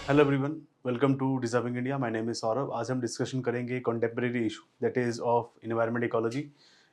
Hello everyone, welcome to deserving India. My name is Saurabh. आज हम discussion करेंगे contemporary issue that is of environment ecology.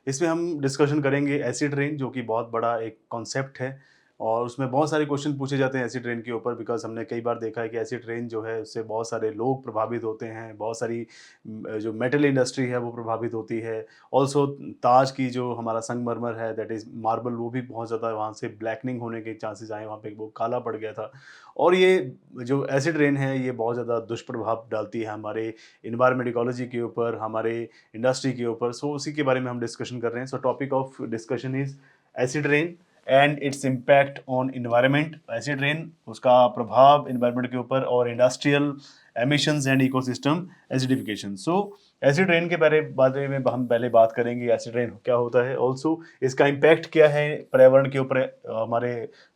इसमें हम discussion करेंगे एसिड रेन, जो कि बहुत बड़ा एक कॉन्सेप्ट है और उसमें बहुत सारे क्वेश्चन पूछे जाते हैं एसिड रेन के ऊपर। बिकॉज हमने कई बार देखा है कि एसिड रेन जो है उससे बहुत सारे लोग प्रभावित होते हैं, बहुत सारी जो मेटल इंडस्ट्री है वो प्रभावित होती है। ऑल्सो ताज की जो हमारा संगमरमर है दैट इज़ मार्बल, वो भी बहुत ज़्यादा वहाँ से ब्लैकनिंग होने के चांसेस आए, वहाँ पे वो काला पड़ गया था। और ये जो एसिड रेन है ये बहुत ज़्यादा दुष्प्रभाव डालती है हमारे इन्वायरमेंट इकोलॉजी के ऊपर, हमारे इंडस्ट्री के ऊपर। सो उसी के बारे में हम डिस्कशन कर रहे हैं। सो topic of discussion is acid rain and it's impact on environment. Acid rain, उसका प्रभाव इन्वायरमेंट के ऊपर, और industrial emissions and ecosystem acidification. So acid rain के बारे में हम पहले बात करेंगे, एसिड रेन क्या होता है, ऑल्सो इसका इम्पैक्ट क्या है पर्यावरण के ऊपर, हमारे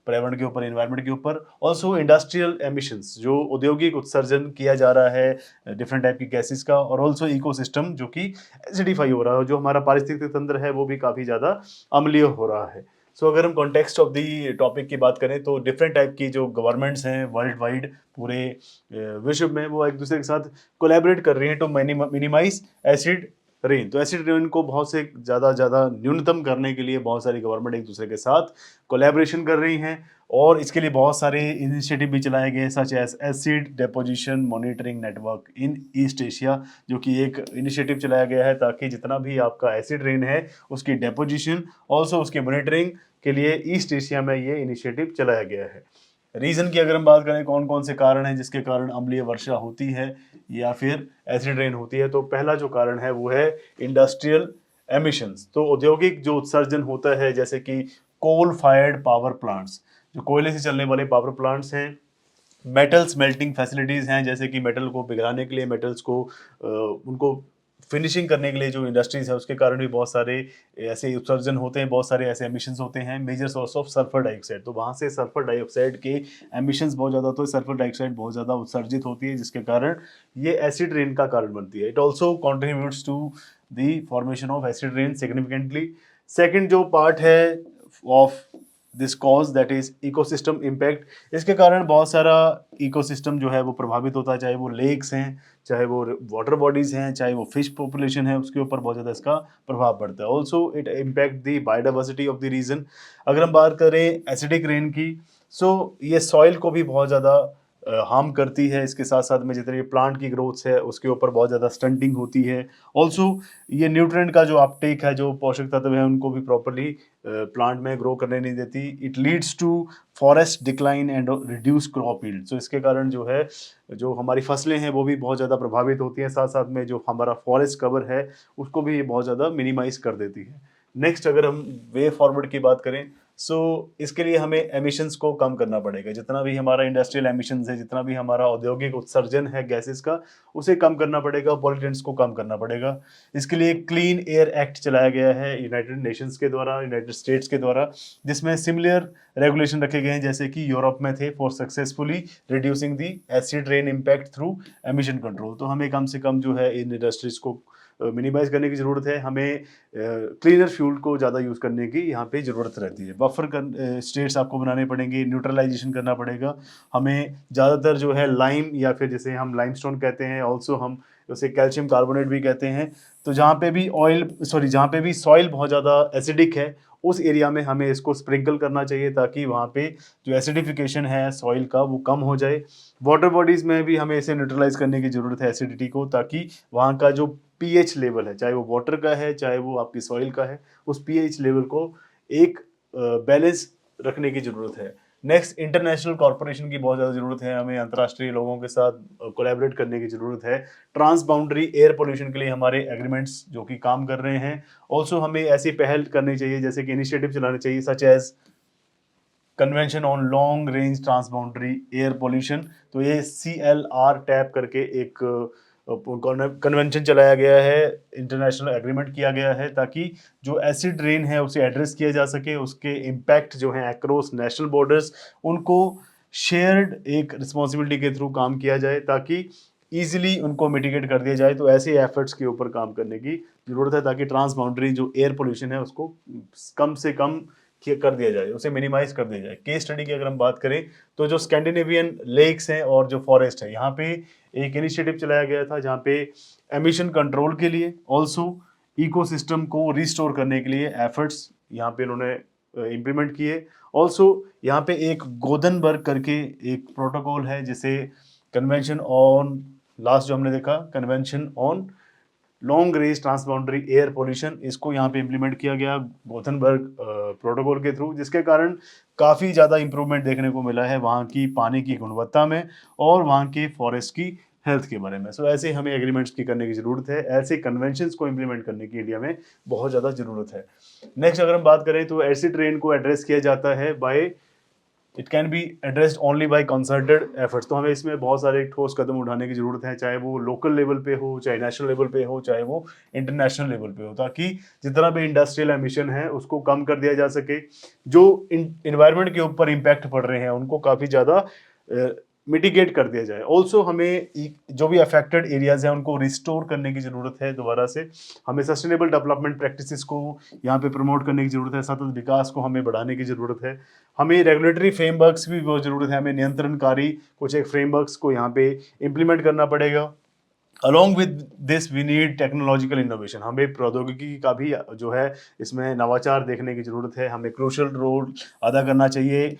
पर्यावरण के ऊपर, इन्वायरमेंट के ऊपर। ऑल्सो इंडस्ट्रियल एमिशंस, जो औद्योगिक उत्सर्जन किया जा रहा है डिफरेंट टाइप की गैसेस का, और ऑल्सो इकोसिस्टम जो कि एसिडिफाई हो रहा है, जो हमारा पारिस्थितिक तंत्र है वो भी काफ़ी ज़्यादा अम्लीय हो रहा है। सो अगर हम कॉन्टेक्स्ट ऑफ दी टॉपिक की बात करें तो डिफरेंट टाइप की जो गवर्नमेंट्स हैं वर्ल्ड वाइड, पूरे विश्व में, वो एक दूसरे के साथ कोलैबोरेट कर रही हैं टू मिनिमाइज एसिड रेन। तो एसिड रेन को बहुत से ज़्यादा न्यूनतम करने के लिए बहुत सारी गवर्नमेंट एक दूसरे के साथ कोलैबोरेशन कर रही हैं, और इसके लिए बहुत सारे इनिशिएटिव भी चलाए गए, such as acid deposition monitoring network in East Asia, जो कि एक इनिशिएटिव चलाया गया है ताकि जितना भी आपका एसिड रेन है उसकी डेपोजिशन, ऑल्सो उसकी मॉनिटरिंग के लिए ईस्ट एशिया में ये इनिशिएटिव चलाया गया है। रीज़न की अगर हम बात करें कौन कौन से कारण हैं जिसके कारण अम्लीय वर्षा होती है या फिर एसिड रेन होती है, तो पहला जो कारण है वो है इंडस्ट्रियल एमिशंस। तो औद्योगिक जो उत्सर्जन होता है, जैसे कि कोल फायर्ड पावर प्लांट्स, जो कोयले से चलने वाले पावर प्लांट्स हैं, मेटल स्मेल्टिंग फैसिलिटीज़ हैं, जैसे कि मेटल को पिघलाने के लिए, मेटल्स को उनको फिनिशिंग करने के लिए जो इंडस्ट्रीज़ है उसके कारण भी बहुत सारे ऐसे उत्सर्जन होते हैं, बहुत सारे ऐसे एमिशंस होते हैं। Major source of sulphur dioxide, तो वहाँ से सल्फर डाइऑक्साइड के एमिशंस बहुत ज़्यादा होते हैं, सल्फर डाइऑक्साइड बहुत ज़्यादा उत्सर्जित होती है, जिसके कारण ये एसिड रेन का कारण बनती है। It also contributes to the formation of acid rain significantly. Second जो पार्ट है of this cause that is ecosystem impact. इसके कारण बहुत सारा इकोसिस्टम जो है वो प्रभावित होता है, चाहे वो लेक्स हैं, चाहे वो वाटर बॉडीज हैं, चाहे वो फिश पॉपुलेशन है, उसके ऊपर बहुत ज़्यादा इसका प्रभाव पड़ता है। Also it impact the biodiversity of the region. अगर हम बात करें एसिडिक रेन की, सो ये सॉइल को भी बहुत ज़्यादा हार्म करती है। इसके साथ साथ में जितने प्लांट की ग्रोथ है उसके ऊपर बहुत ज़्यादा स्टंटिंग होती है। ऑल्सो ये न्यूट्रिएंट का जो अपटेक है, जो पोषक तत्व है, उनको भी प्रॉपरली प्लांट में ग्रो करने नहीं देती। It leads to forest decline and reduce crop yield. So इसके कारण जो है, जो हमारी फसलें हैं वो भी बहुत ज़्यादा प्रभावित होती हैं, साथ साथ में जो हमारा फॉरेस्ट कवर है उसको भी ये बहुत ज़्यादा मिनिमाइज कर देती है। नेक्स्ट अगर हम वे फॉरवर्ड की बात करें, सो इसके लिए हमें एमिशंस को कम करना पड़ेगा। जितना भी हमारा इंडस्ट्रियल एमिशंस है, जितना भी हमारा औद्योगिक उत्सर्जन है गैसेस का, उसे कम करना पड़ेगा, पॉल्यूटेंट्स को कम करना पड़ेगा। इसके लिए क्लीन एयर एक्ट चलाया गया है यूनाइटेड नेशंस के द्वारा, यूनाइटेड स्टेट्स के द्वारा, जिसमें सिमिलर रेगुलेशन रखे गए हैं जैसे कि यूरोप में थे, for successfully reducing the acid rain impact through emission control. तो हमें कम से कम जो है इन इंडस्ट्रीज को मिनिमाइज करने की ज़रूरत है। हमें क्लीनर फ्यूल को ज़्यादा यूज़ करने की यहाँ पे ज़रूरत रहती है। बफर स्टेट्स आपको बनाने पड़ेंगे, न्यूट्रलाइजेशन करना पड़ेगा। हमें ज़्यादातर जो है लाइम, या फिर जैसे हम लाइमस्टोन कहते हैं, ऑल्सो हम उसे कैल्शियम कार्बोनेट भी कहते हैं। तो जहाँ पे भी सॉइल बहुत ज़्यादा एसिडिक है, उस एरिया में हमें इसको स्प्रिंकल करना चाहिए ताकि वहाँ पे जो एसिडिफिकेशन है सॉइल का वो कम हो जाए। वाटर बॉडीज़ में भी हमें इसे न्यूट्रलाइज करने की ज़रूरत है एसिडिटी को, ताकि वहाँ का जो पीएच लेवल है, चाहे वो वाटर का है चाहे वो आपकी सॉइल का है, उस पीएच लेवल को एक बैलेंस रखने की ज़रूरत है। नेक्स्ट, इंटरनेशनल कॉर्पोरेशन की बहुत ज़्यादा ज़रूरत है। हमें अंतर्राष्ट्रीय लोगों के साथ कोलैबोरेट करने की ज़रूरत है ट्रांस बाउंड्री एयर पोल्यूशन के लिए। हमारे एग्रीमेंट्स जो कि काम कर रहे हैं, ऑल्सो हमें ऐसी पहल करनी चाहिए, जैसे कि इनिशिएटिव चलाने चाहिए, such as convention on long range transboundary air pollution. तो ये CLR टैप करके एक कन्वेंशन चलाया गया है, इंटरनेशनल एग्रीमेंट किया गया है, ताकि जो एसिड रेन है उसे एड्रेस किया जा सके, उसके इम्पैक्ट जो हैं अक्रॉस नेशनल बॉर्डर्स, उनको शेयर्ड एक रिस्पॉन्सिबिलिटी के थ्रू काम किया जाए ताकि ईजिली उनको मिटिगेट कर दिया जाए। तो ऐसे एफर्ट्स के ऊपर काम करने की ज़रूरत है ताकि ट्रांस बाउंड्री जो एयर पोल्यूशन है उसको कम से कम कर दिया जाए, उसे मिनिमाइज कर दिया जाए। केस स्टडी की अगर हम बात करें तो जो स्कैंडिनेवियन लेक्स हैं और जो फॉरेस्ट है, यहाँ पे एक इनिशिएटिव चलाया गया था जहाँ पे एमिशन कंट्रोल के लिए, ऑल्सो इकोसिस्टम को रिस्टोर करने के लिए एफर्ट्स यहाँ पे इन्होंने इम्प्लीमेंट किए। ऑल्सो यहाँ पे एक गोदनबर्ग करके एक प्रोटोकॉल है, जिसे कन्वेंशन ऑन, लास्ट जो हमने देखा convention on long range transboundary air pollution, इसको यहाँ पे इम्प्लीमेंट किया गया गोथनबर्ग प्रोटोकॉल के थ्रू, जिसके कारण काफ़ी ज़्यादा इंप्रूवमेंट देखने को मिला है वहाँ की पानी की गुणवत्ता में और वहाँ के फॉरेस्ट की हेल्थ के बारे में। सो ऐसे हमें एग्रीमेंट्स की करने की ज़रूरत है, ऐसे कन्वेंशंस को इम्प्लीमेंट करने की इंडिया में बहुत ज़्यादा ज़रूरत है। नेक्स्ट अगर हम बात करें तो एसिड रेन को एड्रेस किया जाता है by, it can be addressed only by concerted efforts. तो हमें इसमें बहुत सारे ठोस कदम उठाने की ज़रूरत है, चाहे वो लोकल लेवल पे हो, चाहे नेशनल लेवल पे हो, चाहे वो इंटरनेशनल लेवल पे हो, ताकि जितना भी इंडस्ट्रियल एमिशन है उसको कम कर दिया जा सके। जो इन्वायरमेंट के ऊपर इम्पैक्ट पड़ रहे हैं उनको काफ़ी ज़्यादा मिटिगेट कर दिया जाए। ऑल्सो हमें जो भी अफेक्टेड एरियाज हैं उनको रिस्टोर करने की ज़रूरत है दोबारा से। हमें सस्टेनेबल डेवलपमेंट प्रैक्टिसेस को यहाँ पे प्रमोट करने की ज़रूरत है, सतत विकास को हमें बढ़ाने की ज़रूरत है। हमें रेगुलेटरी फ्रेमवर्क्स भी बहुत ज़रूरत है, हमें नियंत्रणकारी कुछ एक फ्रेमवर्क्स को यहाँ पे इम्प्लीमेंट करना पड़ेगा। Along with this we need technological innovation, हमें प्रौद्योगिकी का भी जो है इसमें नवाचार देखने की ज़रूरत है। हमें क्रूशल रोल अदा करना चाहिए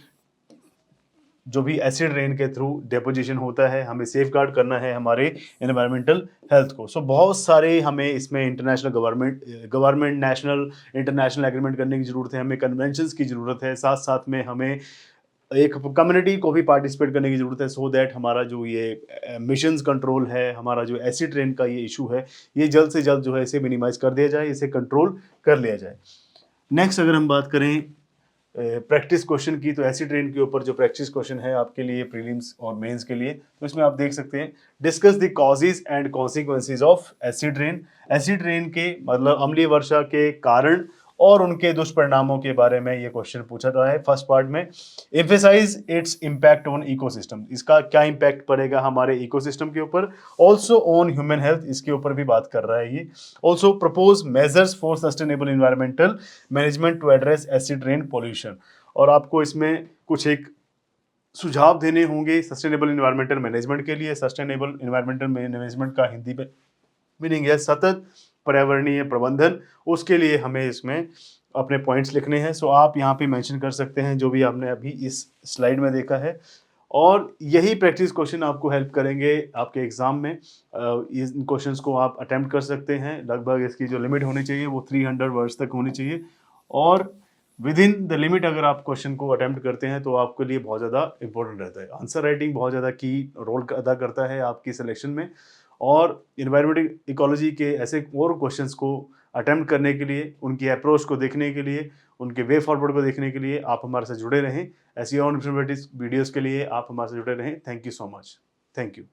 जो भी एसिड रेन के थ्रू डेपोजिशन होता है, हमें सेफ गार्ड करना है हमारे एनवायरमेंटल हेल्थ को। सो बहुत सारे हमें इसमें international government national international agreement करने की ज़रूरत है, हमें कन्वेंशंस की ज़रूरत है, साथ साथ में हमें एक कम्युनिटी को भी पार्टिसिपेट करने की ज़रूरत है, सो दैट हमारा जो ये मिशंस कंट्रोल है, हमारा जो एसिड रेन का ये इशू है, ये जल्द से जल्द जो है इसे मिनिमाइज कर दिया जाए, इसे कंट्रोल कर लिया जाए। नेक्स्ट अगर हम बात करें प्रैक्टिस क्वेश्चन की, तो एसिड रेन के ऊपर जो प्रैक्टिस क्वेश्चन है आपके लिए प्रीलिम्स और मेंस के लिए, तो इसमें आप देख सकते हैं, discuss the causes and consequences of acid rain. Acid rain के मतलब अम्लीय वर्षा के कारण और उनके दुष्परिणामों के बारे में ये क्वेश्चन पूछा रहा है फर्स्ट पार्ट में। Emphasize its impact on ecosystem, इसका क्या इम्पैक्ट पड़ेगा हमारे इकोसिस्टम के ऊपर। ऑल्सो ऑन ह्यूमन हेल्थ, इसके ऊपर भी बात कर रहा है ये। Also propose measures for sustainable environmental management to address acid rain pollution, और आपको इसमें कुछ एक सुझाव देने होंगे सस्टेनेबल इन्वायरमेंटल मैनेजमेंट के लिए। सस्टेनेबल इन्वायरमेंटल मैनेजमेंट का हिंदी में मीनिंग है सतत पर्यावरणीय प्रबंधन, उसके लिए हमें इसमें अपने पॉइंट्स लिखने हैं। सो आप यहाँ पे मेंशन कर सकते हैं जो भी आपने अभी इस स्लाइड में देखा है, और यही प्रैक्टिस क्वेश्चन आपको हेल्प करेंगे आपके एग्जाम में। इन क्वेश्चंस को आप अटेम्प्ट कर सकते हैं, लगभग इसकी जो लिमिट होनी चाहिए वो 300 वर्ड्स तक होनी चाहिए, और विद इन द लिमिट अगर आप क्वेश्चन को अटेम्प्ट करते हैं तो आपके लिए बहुत ज़्यादा इंपॉर्टेंट रहता है। आंसर राइटिंग बहुत ज़्यादा की रोल अदा करता है आपकी सिलेक्शन में, और इन्वायरमेंटल इकोलॉजी के ऐसे और क्वेश्चंस को अटेम्प्ट करने के लिए, उनकी अप्रोच को देखने के लिए, उनके वे फॉरवर्ड को देखने के लिए आप हमारे साथ जुड़े रहें। ऐसी और इन्फॉर्मेटिव वीडियोज़ के लिए आप हमारे साथ जुड़े रहें। Thank you so much. Thank you.